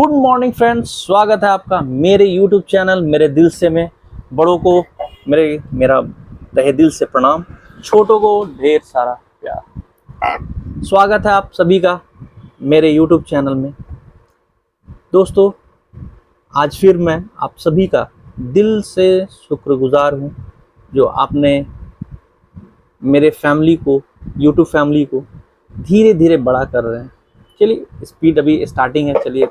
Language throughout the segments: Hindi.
गुड मॉर्निंग फ्रेंड्स, स्वागत है आपका मेरे YouTube चैनल मेरे दिल से में। बड़ों को मेरा तहे दिल से प्रणाम, छोटों को ढेर सारा प्यार। स्वागत है आप सभी का मेरे YouTube चैनल में। दोस्तों, आज फिर मैं आप सभी का दिल से शुक्रगुजार हूँ जो आपने मेरे फैमिली को, YouTube फैमिली को धीरे धीरे बड़ा कर रहे हैं। चलिए, स्पीड अभी स्टार्टिंग है। चलिए,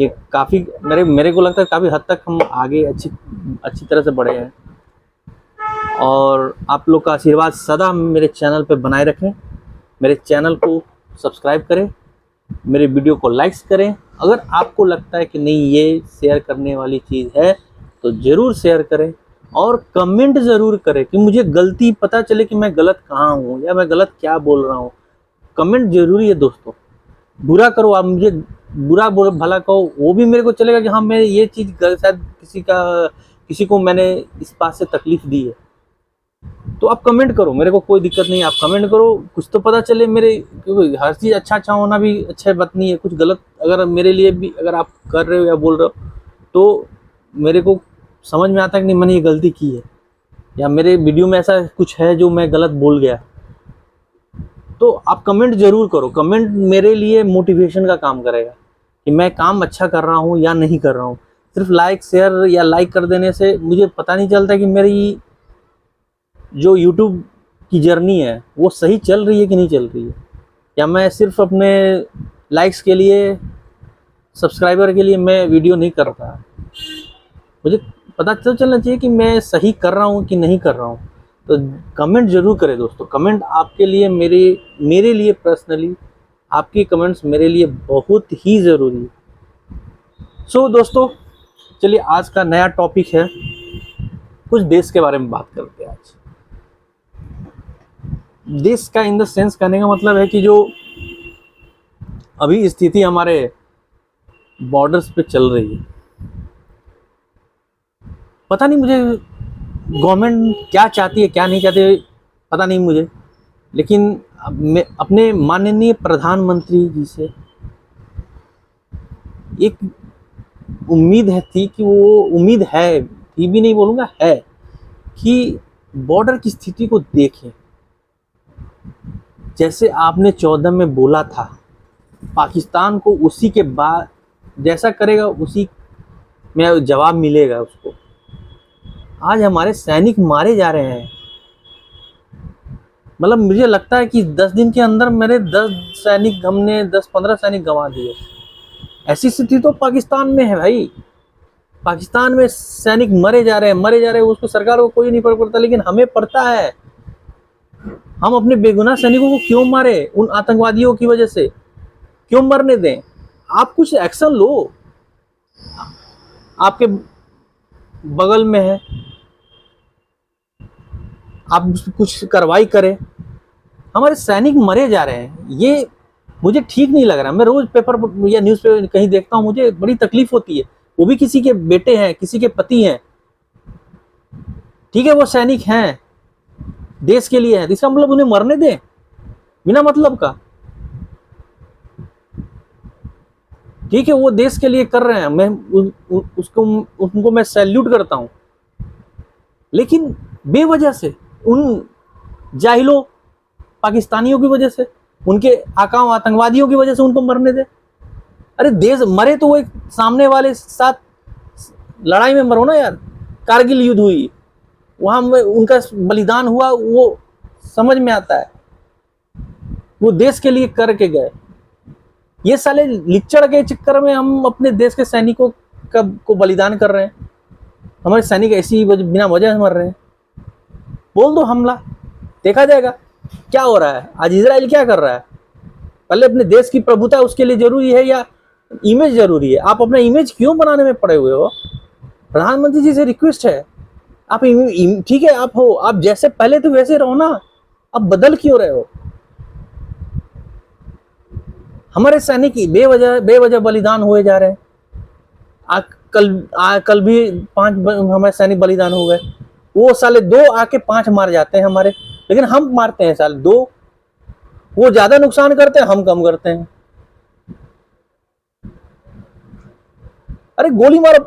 ये काफ़ी मेरे को लगता है काफ़ी हद तक हम आगे अच्छी तरह से बढ़े हैं, और आप लोग का आशीर्वाद सदा मेरे चैनल पे बनाए रखें। मेरे चैनल को सब्सक्राइब करें, मेरे वीडियो को लाइक्स करें। अगर आपको लगता है कि नहीं ये शेयर करने वाली चीज़ है तो ज़रूर शेयर करें, और कमेंट ज़रूर करें कि मुझे गलती पता चले कि मैं गलत कहाँ हूँ या मैं गलत क्या बोल रहा हूँ। कमेंट ज़रूरी है दोस्तों। बुरा करो, आप मुझे बुरा भला कहो, वो भी मेरे को चलेगा कि हाँ, मैं ये चीज़ शायद किसी को मैंने इस बात से तकलीफ दी है। तो आप कमेंट करो, मेरे को कोई दिक्कत नहीं है। आप कमेंट करो, कुछ तो पता चले मेरे, क्योंकि हर चीज़ अच्छा होना भी अच्छा बात नहीं है। कुछ गलत अगर मेरे लिए भी अगर आप कर रहे हो या बोल रहे हो तो मेरे को समझ में आता है कि नहीं, मैंने ये गलती की है, या मेरे वीडियो में ऐसा कुछ है जो मैं गलत बोल गया। तो आप कमेंट ज़रूर करो। कमेंट मेरे लिए मोटिवेशन का काम करेगा कि मैं काम अच्छा कर रहा हूँ या नहीं कर रहा हूँ। सिर्फ लाइक शेयर या लाइक कर देने से मुझे पता नहीं चलता कि मेरी जो YouTube की जर्नी है वो सही चल रही है कि नहीं चल रही है, या मैं सिर्फ अपने लाइक्स के लिए, सब्सक्राइबर के लिए मैं वीडियो नहीं कर रहा। मुझे पता तो चलना चाहिए कि मैं सही कर रहा हूँ कि नहीं कर रहा हूँ। तो कमेंट ज़रूर करें दोस्तों। कमेंट आपके लिए, मेरे लिए पर्सनली आपकी कमेंट्स मेरे लिए बहुत ही ज़रूरी है। सो दोस्तों, चलिए आज का नया टॉपिक है, कुछ देश के बारे में बात करते हैं। आज देश का इन द सेंस कहने का मतलब है कि जो अभी स्थिति हमारे बॉर्डर्स पे चल रही है, पता नहीं मुझे गवर्नमेंट क्या चाहती है क्या नहीं चाहती, पता नहीं मुझे। लेकिन मैं अपने माननीय प्रधानमंत्री जी से एक उम्मीद थी कि वो उम्मीद है, थी भी नहीं बोलूँगा, है कि बॉर्डर की स्थिति को देखें। जैसे आपने 14 में बोला था, पाकिस्तान को उसी के बाद जैसा करेगा उसी में जवाब मिलेगा उसको। आज हमारे सैनिक मारे जा रहे हैं। मतलब मुझे लगता है कि 10 दिन के अंदर मेरे 10-15 सैनिक गंवा दिए। ऐसी स्थिति तो पाकिस्तान में है भाई। पाकिस्तान में सैनिक मरे जा रहे हैं। उसको सरकार को कोई नहीं फर्क पड़ता, लेकिन हमें पड़ता है। हम अपने बेगुनाह सैनिकों को क्यों मारे? उन आतंकवादियों की वजह से क्यों मरने दें? आप कुछ एक्शन लो। आपके बगल में है, आप कुछ कार्रवाई करें। हमारे सैनिक मरे जा रहे हैं, ये मुझे ठीक नहीं लग रहा। मैं रोज पेपर या न्यूज़ पे कहीं देखता हूँ, मुझे बड़ी तकलीफ होती है। वो भी किसी के बेटे हैं, किसी के पति हैं, ठीक है, वो सैनिक हैं, देश के लिए है, इसका मतलब उन्हें मरने दें बिना मतलब का? ठीक है, वो देश के लिए कर रहे हैं, मैं उनको मैं सैल्यूट करता हूं। लेकिन बेवजह से उन जाहिलों पाकिस्तानियों की वजह से, उनके आकाम आतंकवादियों की वजह से उनको मरने दे? अरे देश मरे तो वो एक सामने वाले साथ लड़ाई में मरो ना यार। कारगिल युद्ध हुई, वहां उनका बलिदान हुआ, वो समझ में आता है। वो देश के लिए करके गए। ये साले लिच्चड़ के चक्कर में हम अपने देश के सैनिकों को बलिदान कर रहे हैं। हमारे सैनिक ऐसी बिना वजह मर रहे हैं। बोल दो हमला, देखा जाएगा क्या हो रहा है। आज इजराइल क्या कर रहा है? पहले अपने देश की प्रभुता उसके लिए जरूरी है या इमेज जरूरी है? आप अपना इमेज क्यों बनाने में पड़े हुए हो? प्रधानमंत्री जी से रिक्वेस्ट है, आप ठीक है, आप हो, आप जैसे पहले तो वैसे रहो ना। आप बदल क्यों रहे हो? हमारे सैनिक बेवजह बलिदान हुए जा रहे हैं। कल भी 5 हमारे सैनिक बलिदान हो गए। वो साले 2 आके 5 मार जाते हैं हमारे, लेकिन हम मारते हैं साले 2। वो ज्यादा नुकसान करते हैं, हम कम करते हैं। अरे गोली मारो,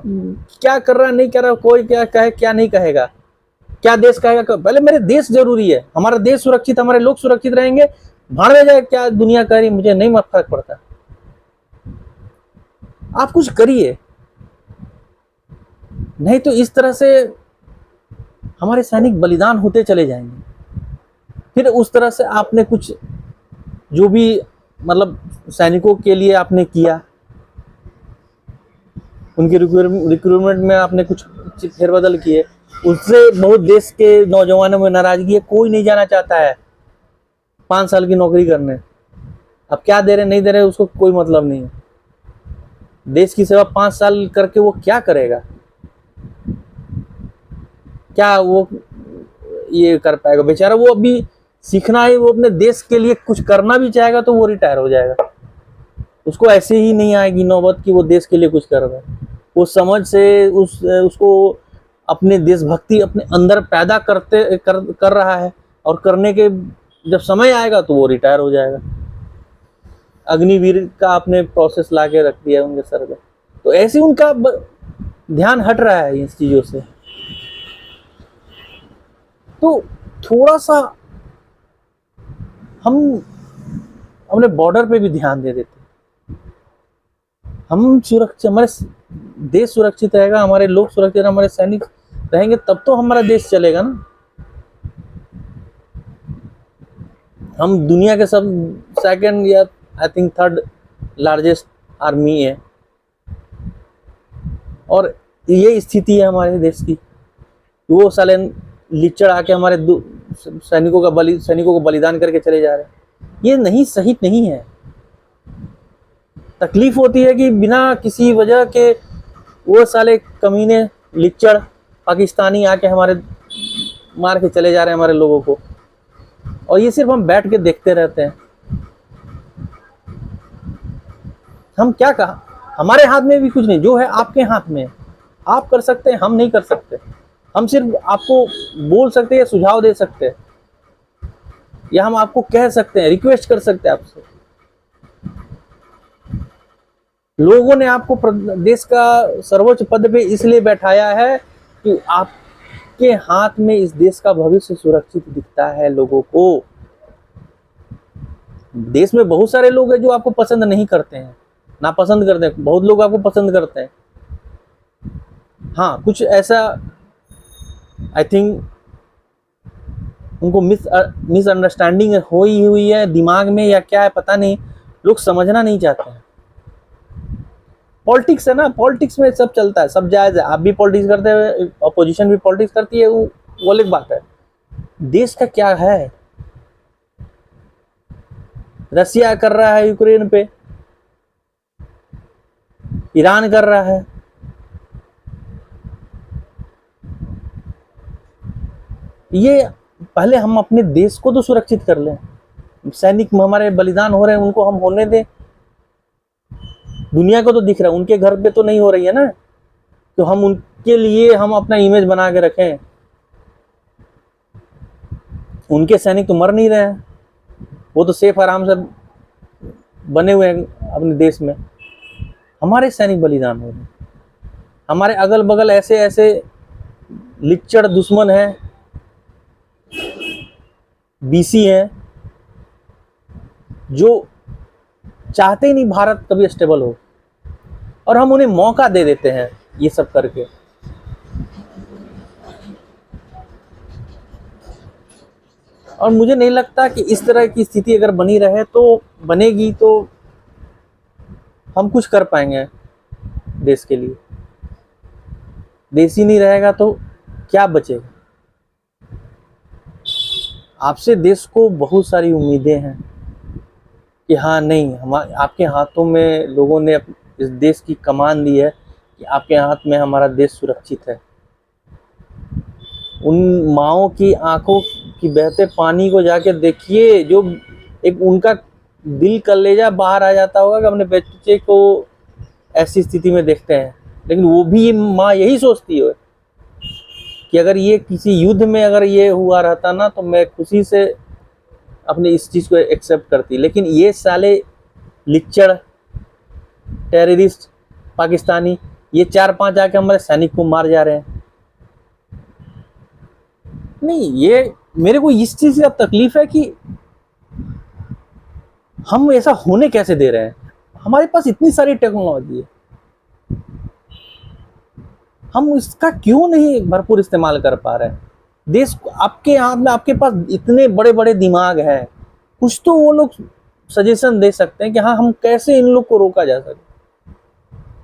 क्या कर रहा है नहीं कर रहा, कोई क्या कहे क्या नहीं कहेगा, क्या देश कहेगा, पहले मेरे देश जरूरी है, हमारा देश सुरक्षित, हमारे लोग सुरक्षित रहेंगे, भाड़ में जाए क्या दुनिया कह रही, मुझे नहीं फर्क पड़ता। आप कुछ करिए, नहीं तो इस तरह से हमारे सैनिक बलिदान होते चले जाएंगे। फिर उस तरह से आपने कुछ जो भी मतलब सैनिकों के लिए आपने किया, उनके रिक्रूटमेंट में आपने कुछ फेरबदल किए, उससे बहुत देश के नौजवानों में नाराजगी है, कोई नहीं जाना चाहता है 5 साल की नौकरी करने। अब क्या दे रहे नहीं दे रहे उसको कोई मतलब नहीं है। देश की सेवा 5 साल करके वो क्या करेगा, क्या वो ये कर पाएगा बेचारा। वो अभी सीखना है, वो अपने देश के लिए कुछ करना भी चाहेगा तो वो रिटायर हो जाएगा, उसको ऐसे ही नहीं आएगी नौबत कि वो देश के लिए कुछ कर रहा है। वो समझ से उसको अपने देशभक्ति अपने अंदर पैदा कर रहा है, और करने के जब समय आएगा तो वो रिटायर हो जाएगा। अग्निवीर का आपने प्रोसेस ला के रख दिया उनके सर पे, तो ऐसे उनका ध्यान हट रहा है इस चीजों से। तो थोड़ा सा हम अपने बॉर्डर पे भी ध्यान दे देते, हम सुरक्षित, हमारे देश सुरक्षित रहेगा, हमारे लोग सुरक्षित, हमारे सैनिक रहेंगे, तब तो हमारा देश चलेगा ना। हम दुनिया के सब सेकंड या I think 3rd largest army है, और ये स्थिति है हमारे देश की। वो साले लिचड़ आके हमारे सैनिकों को बलिदान करके चले जा रहे हैं, ये नहीं, सही नहीं है। तकलीफ होती है कि बिना किसी वजह के वो साले कमीने लिचड़ पाकिस्तानी आके हमारे मार के चले जा रहे हैं हमारे लोगों को, और ये सिर्फ हम बैठ के देखते रहते हैं। हम क्या कहा, हमारे हाथ में भी कुछ नहीं, जो है आपके हाथ में, आप कर सकते हैं, हम नहीं कर सकते। हम सिर्फ आपको बोल सकते हैं, सुझाव दे सकते हैं, या हम आपको कह सकते हैं, रिक्वेस्ट कर सकते हैं आपसे। लोगों ने आपको देश का सर्वोच्च पद पे इसलिए बैठाया है कि आपके हाथ में इस देश का भविष्य सुरक्षित दिखता है लोगों को। देश में बहुत सारे लोग हैं जो आपको पसंद नहीं करते हैं, नापसंद करते हैं, बहुत लोग आपको पसंद करते हैं। हाँ, कुछ ऐसा आई थिंक उनको मिसअंडरस्टैंडिंग हुई है दिमाग में, या क्या है पता नहीं, लोग समझना नहीं चाहते हैं। पॉलिटिक्स है ना, पॉलिटिक्स में सब चलता है, सब जायज है। आप भी पॉलिटिक्स करते हैं, अपोजिशन भी पॉलिटिक्स करती है, वो अलग बात है। देश का क्या है, रसिया कर रहा है यूक्रेन पे, ईरान कर रहा है, ये पहले हम अपने देश को तो सुरक्षित कर लें। सैनिक हमारे बलिदान हो रहे हैं, उनको हम होने दें। दुनिया को तो दिख रहा है, उनके घर पे तो नहीं हो रही है ना, तो हम उनके लिए हम अपना इमेज बना के रखें। उनके सैनिक तो मर नहीं रहे हैं, वो तो सेफ आराम से बने हुए हैं अपने देश में। हमारे सैनिक बलिदान हो रहे हैं, हमारे अगल बगल ऐसे ऐसे लिच्चड़ दुश्मन हैं, बीसी हैं, जो चाहते ही नहीं भारत कभी स्टेबल हो, और हम उन्हें मौका दे देते हैं ये सब करके। और मुझे नहीं लगता कि इस तरह की स्थिति अगर बनी रहे, तो बनेगी तो हम कुछ कर पाएंगे देश के लिए। देश ही नहीं रहेगा तो क्या बचेगा। आपसे देश को बहुत सारी उम्मीदें हैं कि हाँ नहीं, हम आपके हाथों में लोगों ने इस देश की कमान दी है कि आपके हाथ में हमारा देश सुरक्षित है। उन माँओं की आंखों की बहते पानी को जाके देखिए, जो एक उनका दिल कलेजा बाहर आ जाता होगा कि अपने बच्चे को ऐसी स्थिति में देखते हैं। लेकिन वो भी माँ यही सोचती है कि अगर ये किसी युद्ध में अगर ये हुआ रहता ना, तो मैं खुशी से अपनी इस चीज़ को एक्सेप्ट करती। लेकिन ये साले लिच्चड़ टेररिस्ट पाकिस्तानी ये 4-5 आके हमारे सैनिक को मार जा रहे हैं। नहीं, ये मेरे को इस चीज का तकलीफ है कि हम ऐसा होने कैसे दे रहे हैं। हमारे पास इतनी सारी टेक्नोलॉजी है, हम इसका क्यों नहीं भरपूर इस्तेमाल कर पा रहे हैं। देश आपके हाथ में, आपके पास इतने बड़े बड़े दिमाग है, कुछ तो वो लोग सजेशन दे सकते हैं कि हाँ, हम कैसे इन लोग को रोका जा सके।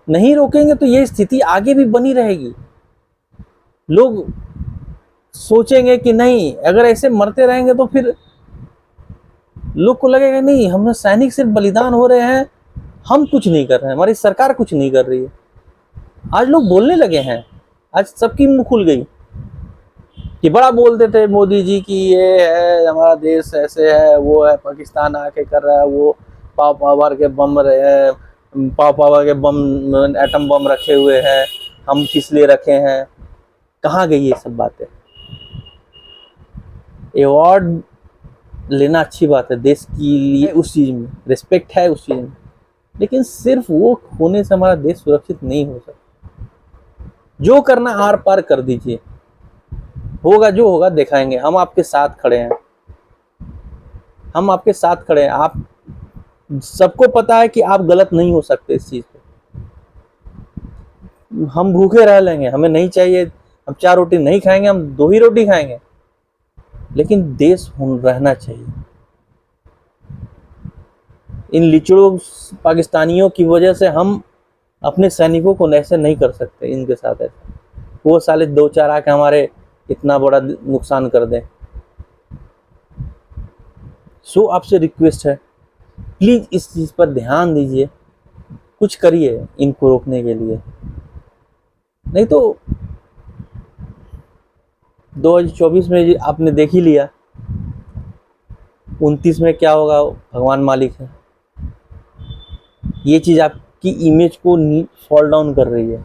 नहीं रोकेंगे तो ये स्थिति आगे भी बनी रहेगी। लोग सोचेंगे कि नहीं, अगर ऐसे मरते रहेंगे तो फिर लोग को लगेगा नहीं, हम सैनिक सिर्फ बलिदान हो रहे हैं, हम कुछ नहीं कर रहे हैं, हमारी सरकार कुछ नहीं कर रही है। आज लोग बोलने लगे हैं, आज सबकी मुंह खुल गई। कि बड़ा बोलते थे मोदी जी की ये है, हमारा देश ऐसे है, वो है, पाकिस्तान आके कर रहा है, वो पावर के बम रहे, पावर के बम, एटम बम रखे हुए हैं, हम किस लिए रखे हैं। कहाँ गई ये सब बातें। अवार्ड लेना अच्छी बात है, देश के लिए उस चीज में रिस्पेक्ट है उस चीज में, लेकिन सिर्फ वो होने से हमारा देश सुरक्षित नहीं हो सकता। जो करना आर पार कर दीजिए, होगा जो होगा दिखाएंगे। हम आपके साथ खड़े हैं, हम आपके साथ खड़े हैं। आप सबको पता है कि आप गलत नहीं हो सकते इस चीज पे। हम भूखे रह लेंगे, हमें नहीं चाहिए, हम 4 रोटी नहीं खाएंगे, हम 2 ही रोटी खाएंगे, लेकिन देश रहना चाहिए। इन लिचड़ों पाकिस्तानियों की वजह से हम अपने सैनिकों को ऐसे नहीं कर सकते, इनके साथ ऐसा। वो साले 2-4 आके हमारे इतना बड़ा नुकसान कर दें। सो आपसे रिक्वेस्ट है, प्लीज इस चीज पर ध्यान दीजिए, कुछ करिए इनको रोकने के लिए। नहीं तो 2024 में आपने देख ही लिया, 29 में क्या होगा, भगवान मालिक है। ये चीज आपकी इमेज को फॉल डाउन कर रही है।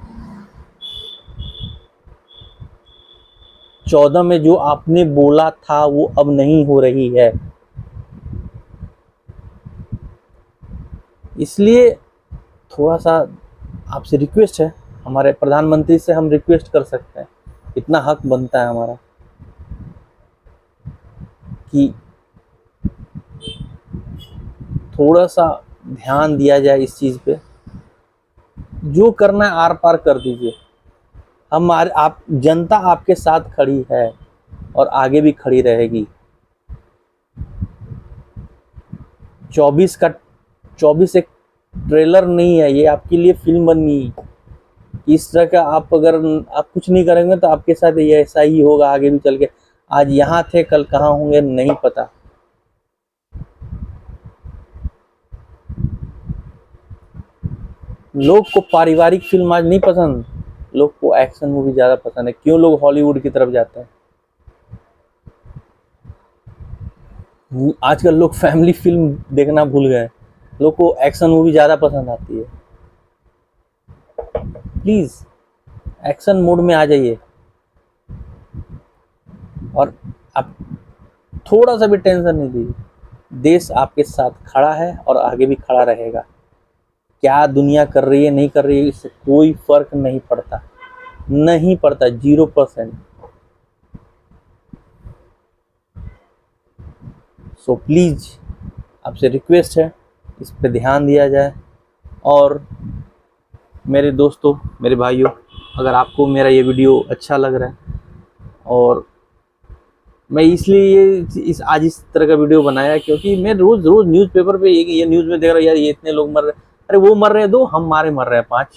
14 में जो आपने बोला था वो अब नहीं हो रही है। इसलिए थोड़ा सा आपसे रिक्वेस्ट है, हमारे प्रधानमंत्री से हम रिक्वेस्ट कर सकते हैं, इतना हक बनता है हमारा कि थोड़ा सा ध्यान दिया जाए इस चीज पे। जो करना है आर पार कर दीजिए। आप जनता आपके साथ खड़ी है और आगे भी खड़ी रहेगी। 24 एक ट्रेलर नहीं है, ये आपके लिए फिल्म बनी। इस तरह का आप अगर आप कुछ नहीं करेंगे तो आपके साथ ये ऐसा ही होगा आगे भी चल के। आज यहाँ थे, कल कहाँ होंगे नहीं पता। लोग को पारिवारिक फिल्म आज नहीं पसंद, लोग को एक्शन मूवी ज्यादा पसंद है। क्यों लोग हॉलीवुड की तरफ जाते हैं? आजकल लोग फैमिली फिल्म देखना भूल गए, लोग को एक्शन मूवी ज्यादा पसंद आती है। प्लीज एक्शन मोड में आ जाइए और आप थोड़ा सा भी टेंशन नहीं लीजिए। देश आपके साथ खड़ा है और आगे भी खड़ा रहेगा। क्या दुनिया कर रही है नहीं कर रही है, इससे कोई फर्क नहीं पड़ता, नहीं पड़ता, 0%। सो प्लीज आपसे रिक्वेस्ट है, इस पे ध्यान दिया जाए। और मेरे दोस्तों, मेरे भाइयों, अगर आपको मेरा ये वीडियो अच्छा लग रहा है, और मैं इसलिए आज इस तरह का वीडियो बनाया क्योंकि मैं रोज न्यूज़पेपर पे ये न्यूज़ में देख रहा हूँ, यार ये इतने लोग मर रहे, अरे वो मर रहे हैं 2, हमारे मर रहे हैं 5।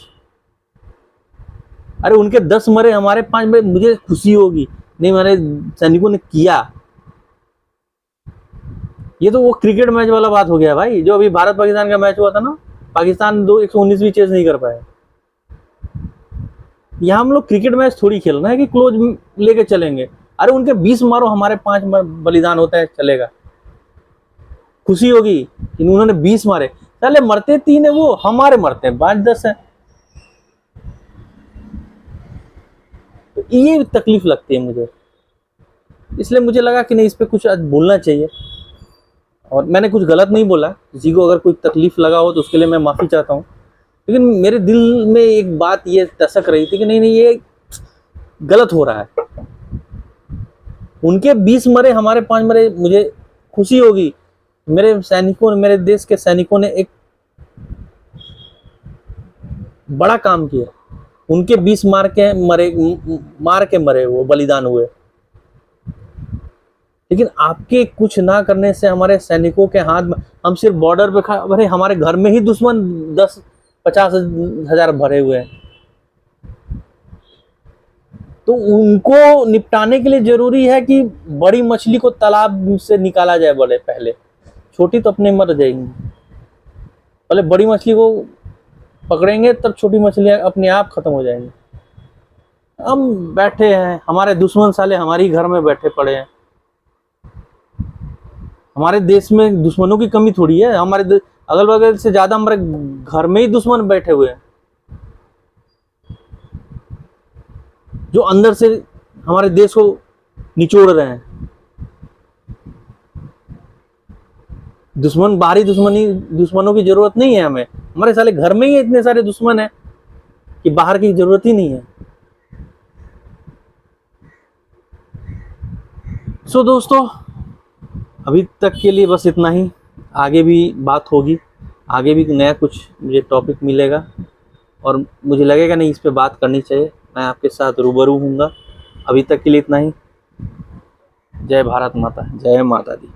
अरे उनके 10 मरे, हमारे 5 में मुझे खुशी होगी, नहीं हमारे सैनिकों ने किया। ये तो वो क्रिकेट मैच वाला बात हो गया भाई, जो अभी भारत पाकिस्तान का मैच हुआ था ना, पाकिस्तान 119वीं चेस नहीं कर पाया। यहाँ हम लोग क्रिकेट मैच थोड़ी खेल रहे हैं कि क्लोज लेके चलेंगे। अरे उनके 20 मारो, हमारे 5 बलिदान होता है, चलेगा। खुशी होगी कि उन्होंने 20 मारे, चले मरते 3 है वो, हमारे मरते हैं 5-10 है। तो ये तकलीफ लगती है मुझे, इसलिए मुझे लगा कि नहीं, इस पे कुछ आज बोलना चाहिए। और मैंने कुछ गलत नहीं बोला, किसी को अगर कोई तकलीफ लगा हो तो उसके लिए मैं माफ़ी चाहता हूँ। लेकिन मेरे दिल में एक बात ये टसक रही थी कि नहीं नहीं, ये गलत हो रहा है। उनके 20 मरे, हमारे 5 मरे, मुझे खुशी होगी। मेरे सैनिकों ने, मेरे देश के सैनिकों ने एक बड़ा काम किया। उनके 20 मार के मरे, वो बलिदान हुए। लेकिन आपके कुछ ना करने से हमारे सैनिकों के हाथ में, हम सिर्फ बॉर्डर पे भरे, हमारे घर में ही दुश्मन 10-50 हजार भरे हुए हैं। तो उनको निपटाने के लिए जरूरी है कि बड़ी मछली को तालाब से निकाला जाए। बोले पहले छोटी तो अपने मर जाएंगी, पहले बड़ी मछली को पकड़ेंगे, तब छोटी मछलियां अपने आप खत्म हो जाएंगी। हम बैठे हैं, हमारे दुश्मन साले हमारी घर में बैठे पड़े हैं। हमारे देश में दुश्मनों की कमी थोड़ी है, हमारे अगल बगल से ज्यादा हमारे घर में ही दुश्मन बैठे हुए हैं, जो अंदर से हमारे देश को निचोड़ रहे हैं। बाहरी दुश्मनों की जरूरत नहीं है हमें, हमारे साले घर में ही इतने सारे दुश्मन हैं कि बाहर की जरूरत ही नहीं है। सो दोस्तों, अभी तक के लिए बस इतना ही। आगे भी बात होगी, आगे भी नया कुछ मुझे टॉपिक मिलेगा और मुझे लगेगा नहीं इस पे बात करनी चाहिए, मैं आपके साथ रूबरू हूँगा। अभी तक के लिए इतना ही। जय भारत माता, जय माता दी।